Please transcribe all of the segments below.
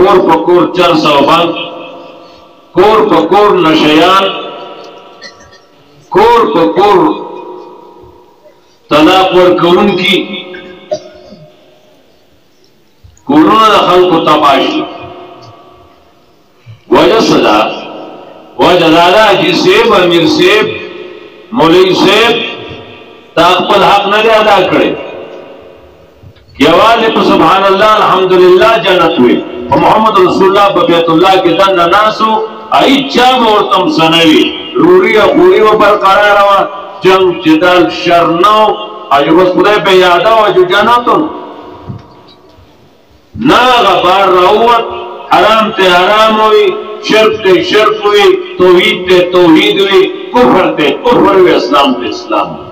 کور پکور چرس او بند، کور پکور نشیان، کور پکور طلاق ورکون کی، کورونه د خلکو تباشي. وجه صدا وجه دادا حاجی صاحب، امیر صاحب، مولوی صاحب تا خپل حق نه دی ادا کړی. یوازې په سبحان الله الحمدلله جنت وي، په محمد رسول الله په بیت الله کې دننه ناسو ایچا ورتم سنوي روری او خوري و برقرار وه، جنگ جدل شر نو اجو بس خدای په یاده و اجو جنتون نا غبار راوت، حرام تے حرام ہوئی، شرک تے شرک ہوئی، توحید تے توحید ہوئی، کفر تے کفر ہوئی، اسلام تے اسلام ہوئی.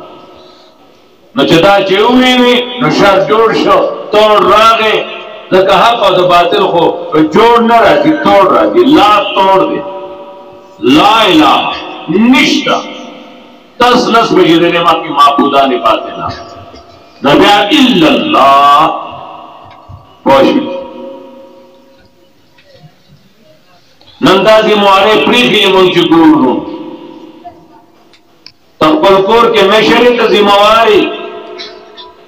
نو چدا چیوئی ہوئی نو شر جوڑ شو توڑ راگے لکہ حق و باطل خو جوڑ نہ راجی توڑ راجی. لا توڑ دے لا الہ نشتا تس نس بجی دینے ماں کی معبودانی باطلہ نبیہ الا اللہ پوشی. نندازی موارے پریخی منچی گورنو تقبل کور کے میشری تا زمواری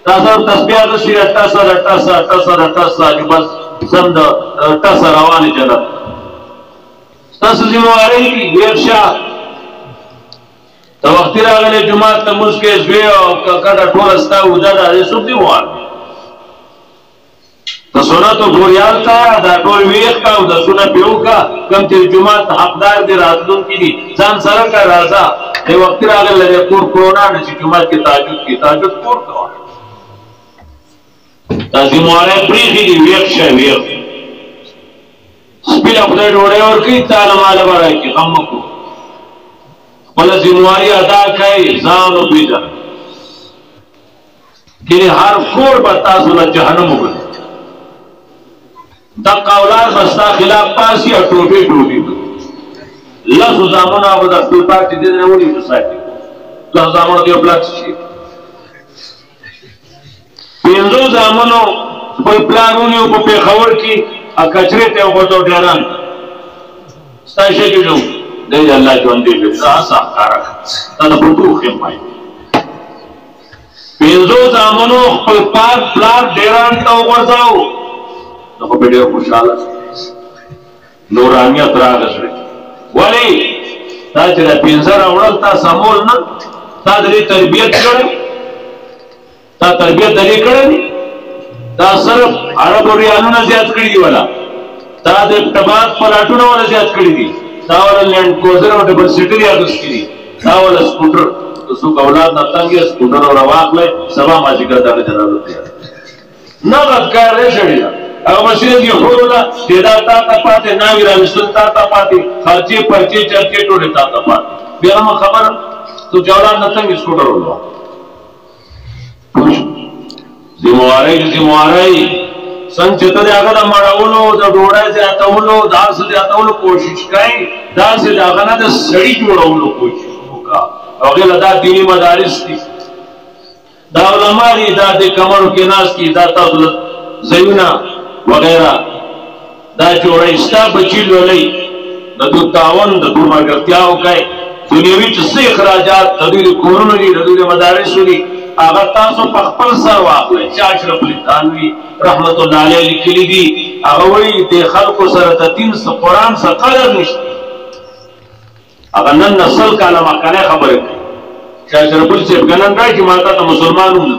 تاثر تسبیح رسی اٹاسر اٹاسر اٹاسر اٹاسر جو بس سند اٹاسر روانی جنت تاثر زمواری کی بیرشا تا وقتی راگلے جماعت تا مسکے زوی او کڑا ٹھولستا اوجا دا دے سب دی موار تا سونا تو گوریال کا دا ٹول ویخ کا دا سونا پیو کا کم تیر جماعت حقدار دی راتلون کی دی زان سرک کا رازا دے وقتی راگل لگے کور کرونا نسی جماعت کی تاجد کور کوا تا زموارے پریخی دی ویخ شا ویخ سپیل اپنے ڈوڑے اور کی تعلیم آلہ برائی کی خمکو بلا زمواری ادا کئی زان و بیدر کہ ہر کور بتاسولا جہنم ہوگا دقا اولاد بستا خلاف پاسی اور ٹوٹی ٹوٹی لسو زامن آبا در کل پارٹی دیدنے ولی مسائٹی لسو زامن دیو بلاک چیئے پینزو زامنو کوئی پلانونیو کو پیخور کی اکچرے تے اوکتو ڈیران ستائشے جو جو دے جا اللہ جو اندے جو آسا کارا تا دا بطو خیم پائی پینزو زامنو کوئی پلان ڈیران تا اوکتاو نو بیڈیو خوشحالا نورانیت راگس رہی ولی تا چرا پینزر اوڑل تا سمول نا تا دری تربیت کرے تا تربیت دری کرے دی تا صرف عرب و ریانونا زیاد کری دی والا تا در ٹباک پلاتونا والا زیاد کری دی تا والا لینڈ کوزر و ڈبل سیٹر یادس کی دی تا والا سکوٹر تو سوک اولاد نتانگی سکوٹر و رواق لے سبا ماجی کرتا کہ جنالو تیار نا غد کار رہ شڑی دا اگر مسیحت یہ خور ہونا تیدا تا تا پاتے ناوی راویستل تا تا پاتے خرچے پرچے چرچے ٹوڑے تا تا پاتے بیغم خبر تو جولاد نتنگی سکوٹر ہوا زمواری سنچتا دے آگا دا مراولو دا ڈوڑای سے آتاولو دار سے دے آتاولو کوشش کائیں دار سے دے آگا نا دا سڑی جوڑاولو کوشش ہوگا اگل دا دینی مدارس کی دا علماء دی دا دے کمرو کے ناس کی دا تغلط زیونہ وغیرہ دا جوڑایستا بچیلو لئی دا دو تاون دا دو مرگرتیاو کئی دنیاوی چسی اخراجات دا دوی کورونو لی دا دوی مدارسو لی آغا تاسو پخپل سر واقعی شاشرف لتانوی رحمت اللہ علیہ لکلی دی آغا وی دے خلق و سرطتین سا قرآن سا قدر نشتی آغا نن نسل کا لما کنے خبر کی شاشرف لسیب گنن رائی کی ماتا تا مسلمانوں لو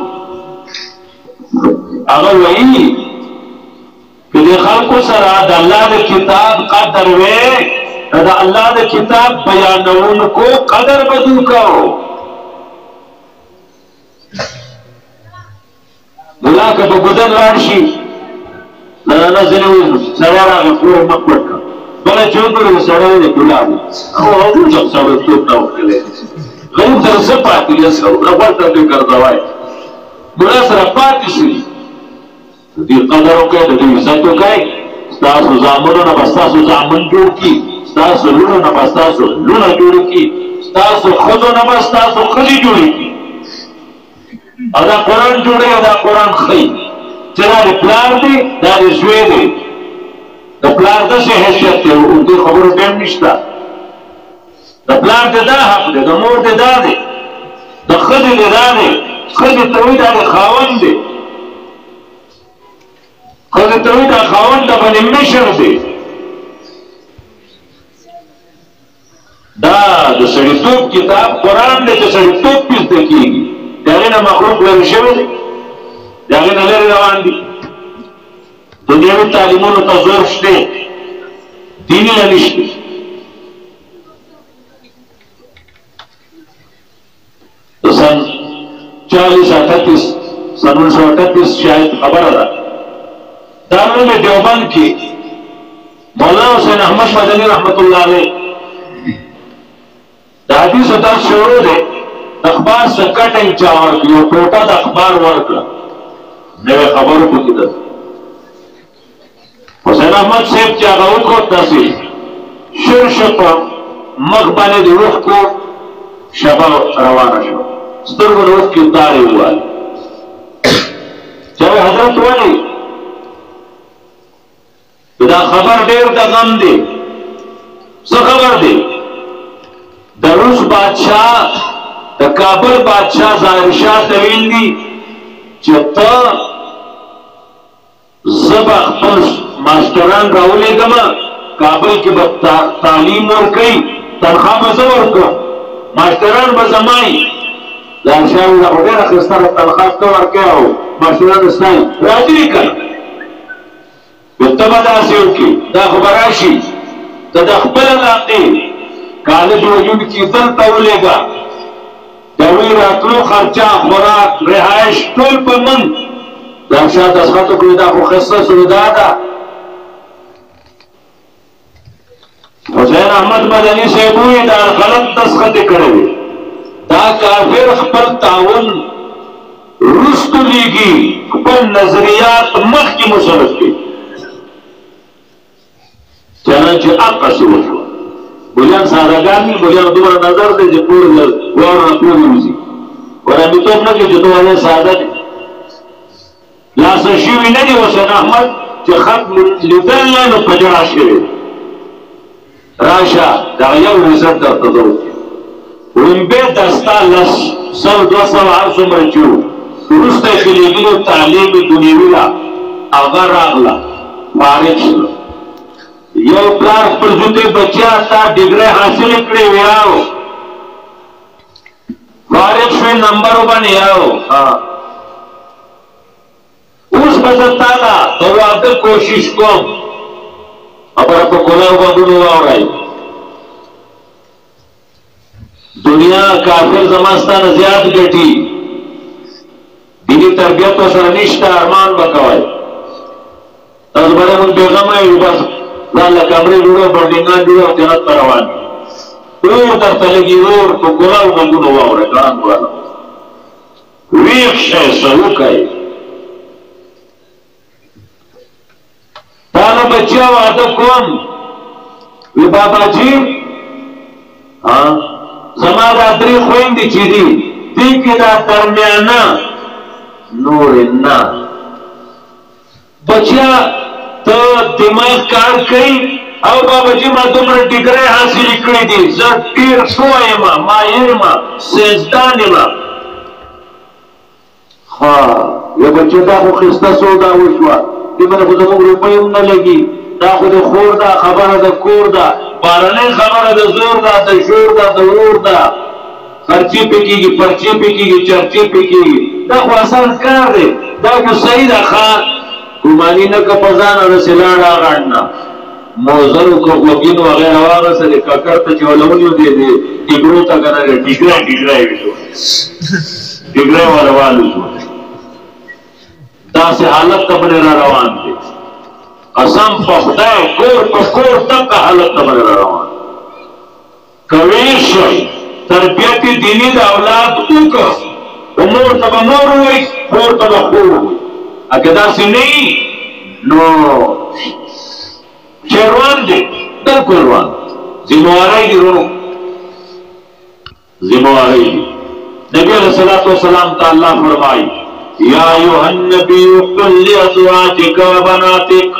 آغا وی کہ دے خلق و سرا دا اللہ دے کتاب قدر وے دا اللہ دے کتاب بیانون کو قدر بدو کرو ملا که با گدن رارشی لانا زنوی سرارا غفور مقبر کا بلا چونکر سرارا گلابی او جب سرار توب ناو کلے غریب در سپاتی لیسکو رفر تردو کردوائی ملا سر پاتی سری دی قدرو کئی دی ویساتو کئی ستاسو زامنو نبستاسو زامن جوڑ کی ستاسو لونو نبستاسو لونو جوڑ کی ستاسو خودو نبستاسو خلی جوڑی کی ادا قرآن جوڑے ادا قرآن خی چرا دی پلار دی دا دی زوی دی د پلار داسې حیثیت دی او دې خبرو ټیم نشته د پلار دې دا حق دی د مور دې دا دی د ښځې دې دا دی ښځې ته وایي دا د خاوند دی ښځې ته وایي دا خاوند د باندې مشر دی دا د سړیتوب کتاب قرآن دی چې سړیتوب پې زده کېږي د هغې نه مخلوق لرې شوی دی د هغې نه لرې روان دي دنیوي تعلیمونو ته زور شته دیني نه نشته سن 40-38 سن 1938 شاید خبره ده دارالعلوم دیوبند کې مولانا حسین احمد مدني رحمت الله علیه د حدیثو درس شروع دی د اخبار څخه کټنګ چا ورکړي یو ټوټه د اخبار ورکړه نوې خبرو پکې ده حسین احمد صاحب چې هغه وکړ داسې شرشه په مخ باندې د اوښکو شبه روانه شوه سترګو د اوښکې دارې ووالې چې حضرت ولې دا خبر ډېر د غم دی څه خبر دی د روس بادشاه د کابل بادشاه ظاهر شاه ته ویل دي چې ته زه به خپل ماسټران راولېږم کابل کې به تعلیم ورکوي تنخوا به زه ورکړم ماسټران به زما وي ظاهر شاه ویل خو ډېره ښایسته تنخوا ته ورکوې او ماسټران ستا وي راځي دي که نو ته به داسې وکړې دا خو به راشي ته د خپل علاقې کالج وجود کې دلته ولېږه د هغوی راتلو خرچه خوراک رهایش ټول په من ظاهر شاه دستخط وکړي دا خو ښایسته سودا ده حسین احمد مدني صاحب وایي دا غلط دستخط یې کړی دی دا کافر خپل تعاون وروستو لیږي خپل نظریات مخکې مصرف کړي چنانچه هغسې وشوه بولیان سادهګان دي بولیانو دومره نظر دی چې ټول واوره نه ټول ووځي ورامیتوب نه کوي چې دومره ساده دي لاسه شوي نه دي حسین احمد چې خط لیدل نه نو په جړه شوي راشه دغه یو رزلټ درته زه وکړم لومبې دستا 100-200 هر څومره چې وو وروسته یې خلیګینو تعلیم دنیوي ده هغه راغله فارغ شوه یو پلار خپل زوی بچیا تا ډیګرۍ حاصل کړې ویاو فارغ شوی نمبر وباندې یاو اوس به زه تا ته د واده کوشش کوم خبره په کلاو غوږونو واورئ دنیا کافر زما ستا نه زیات ګټي دیني تربیت ورسره نشته ارمان به کوئ تاسو به مونږ بېغمه یو بس ځان له کمرې جوړو بلډینګان جوړو او جنت ته روان اور درته لګي اور په کلاو غوږونو واورئ ګران والا ویښ شئ څه وکئ تاله بچیا واده کوم وی باباجي زما دا درې خویندې چې دي دې کې دا درمیانه نورې نه بچیا ته دماغ کار کوي او باباجي ما دومره ډیګرۍ حاصلې کړې دي زه ډېر ښه یم ماهر یم سیزدان یم ها یو بچی دا خو ښایسته سودا وشوه دې باندې خو زموږ روپۍ هم نه لګي دا خو د خور ده خبره د کور ده بارنۍ خبره د زور ده د شور ده د ور ده خرچې پې کېږي پرچې پې کېږي چرچې پې کېږي دا خو اسان کار دی دا خو صحیح ده ښه ګماني نه که په ځان رسې لاړه غاړ نه موزرو که غوږین وغیره واغسه د ککر ته چې ولونیو دی ډیګرو ته که نه ډیګری وشو ډیګری ورروالو شو داسې حالت ته باندې را روان دی قسم په خدای کور په کور دغه حالت ته باندې را روان که ویې شئ تربیت دیني د اولاد وکړه مور ته به مور ووایي خور ته به خور ووایي اگه داسې نه وي نو شیروان دی بالکل روان ذمہواری دی رونو ذمہواری دی نبی علیہ الصلوۃ والسلام تا اللہ فرمائی یا ایھا النبی قل لازواجک و بناتک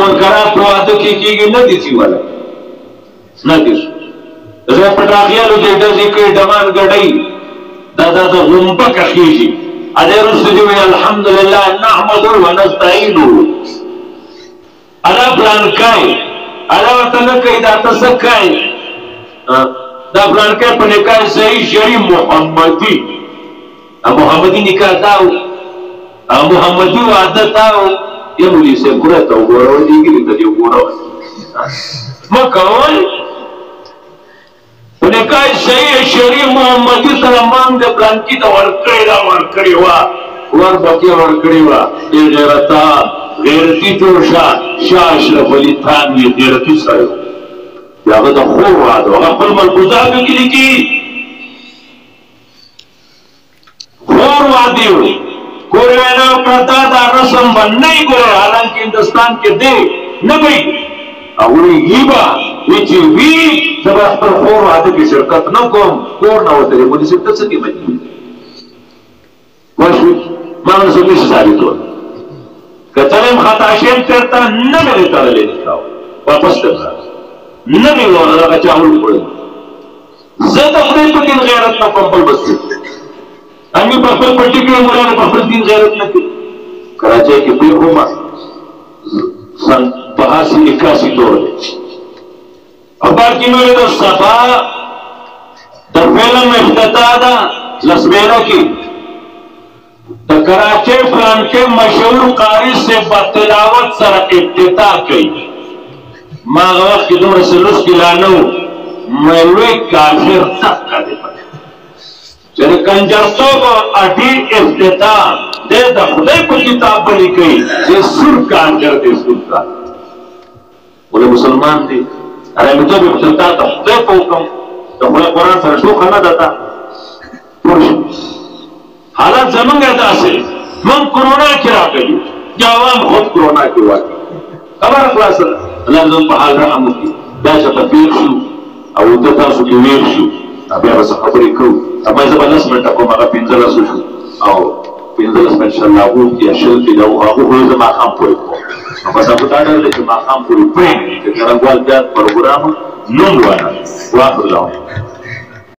منکرات په واده کې کېږي نه دي چې ولا نه دي زه پټاخیانو کې ډزې کوي ډمان ګډوي دا د غومبکه خېږي ادې رسول دی الحمدلله نحمده ونستعينه الا پلان کوي الا ورته نه کوي دا تاسو کوي دا پلان کوي په نکاح صحیح شری محمدي محمدي نکاح تاو محمدي واده تاو یو دې څه کړه تا وګورو دې کې دې وګورو مکوال په نکاح صحیح شری محمدي سره مان د پلان کې دا ورکړی وا ور بکی ورکړی وا دې غیرتا غیرتی جوړه شاه اشرف علي تھانوي غیرتی سره هغه د خور واده هغه خپل ملحوظات کې لیکي خور واده وي کوریانا پرتا دا رسم باندې ګوره حالانکه هندستان کې دی نه وي او یېبا چې وی سبا خپل خور واده کې شرکت نه کوم کور نه وته مولوی صاحب څه کې مې واښو ما نو څه کې ثابت و کتلم خطا شیم چرته نه مې تړلې نشاو واپس ته نه مې وره چاول کړل زه د خپل په دین غیرت نه کوم بل بس امي په خپل پټي کې مولانا په خپل دین غیرت نه کوي کراچۍ کې په کومه سن 81 دور اخبار کې مې د صفا د فلم افتتاح دا لسبیرو کې د کراچۍ پلان کې مشهور قاری سے بتلاوت سره افتتاح کړي ما وخت کې دومره سلوس کې لانو مې کافر تک کړي چې کنجرتوب اټي افتتاح د خدای په کتاب باندې کوي چې سور کانجر دې سور کا ولې مسلمان دي اره مې ته په څتا ته خدای په حکم د قرآن سره شو کنه دتا حالات زمونږه داسې من کرونا کې راغلي جواب خود کرونا کې وایي خبر خلاص الله زم په حال رحم وکړي دا چې په پیر شو او د تاسو کې ویر شو بیا به خبرې کوو اما زه به 10 منټه کوم هغه 15 شو او 15 منټه انشاءالله وو یا شل کې دا هغه خو زه ما خام پوي کوم نو بس هغه دا ډول چې ما خام پوي پوي چې څنګه ګوال بیا پروګرام نوم وایي واخلو